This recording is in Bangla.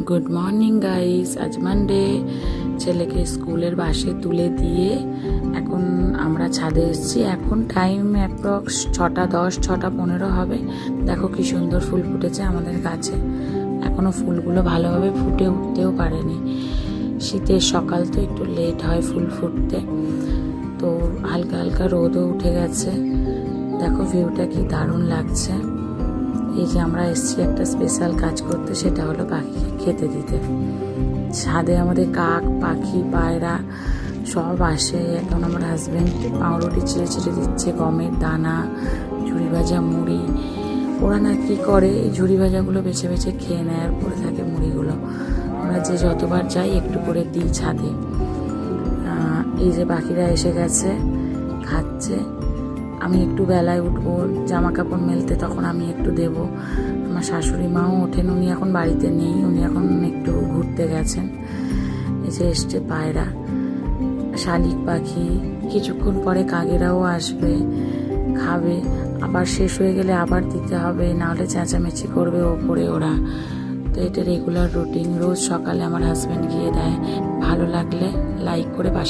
গুড মর্নিং গাইস, আজ মানডে। ছেলেকে স্কুলের বাসে তুলে দিয়ে এখন আমরা ছাদে এসেছি। এখন টাইম অ্যাপ্রক্স 6:10, 6:15 হবে। দেখো কি সুন্দর ফুল ফুটেছে আমাদের গাছে। এখনো ফুলগুলো ভালোভাবে ফুটে উঠতেও পারেনি। শীতের সকাল তো একটু লেট হয় ফুল ফুটতে, তো হালকা হালকা রোদও উঠে গেছে। দেখো ভিউটা কি দারুণ লাগছে। এই যে আমরা এসেছি একটা স্পেশাল কাজ করতে, সেটা হলো পাখিকে খেতে দিতে। ছাদে আমাদের কাক, পাখি, পায়রা সব আসে। এখন আমার হাজব্যান্ড পাউরুটি চিড়ে চিড়ে দিচ্ছে, গমের দানা, ঝুড়ি ভাজা মুড়ি। ওরা না কি করে, এই ঝুড়ি ভাজাগুলো বেছে বেছে খেয়ে নেয় আর পড়ে থাকে মুড়িগুলো। আমরা যে যতবার যাই একটু করে দিই ছাদে। এই যে পাখিরা এসে গেছে, খাচ্ছে। আমি একটু বেলায় উঠবো জামা কাপড় মেলতে, তখন আমি একটু দেব। আমার শাশুড়ি মাও ওঠেন, উনি এখন বাড়িতে নেই, উনি এখন একটু ঘুরতে গেছেন। এই যে এসছে পায়রা, শালিক পাখি, কিছুক্ষণ পরে কাকেরাও আসবে, খাবে। আবার শেষ হয়ে গেলে আবার দিতে হবে, নাহলে চেঁচামেচি করবে ওপরে ওরা। তো এটা রেগুলার রুটিন, রোজ সকালে আমার হাজব্যান্ড গিয়ে দেয়। ভালো লাগলে লাইক করে পাশে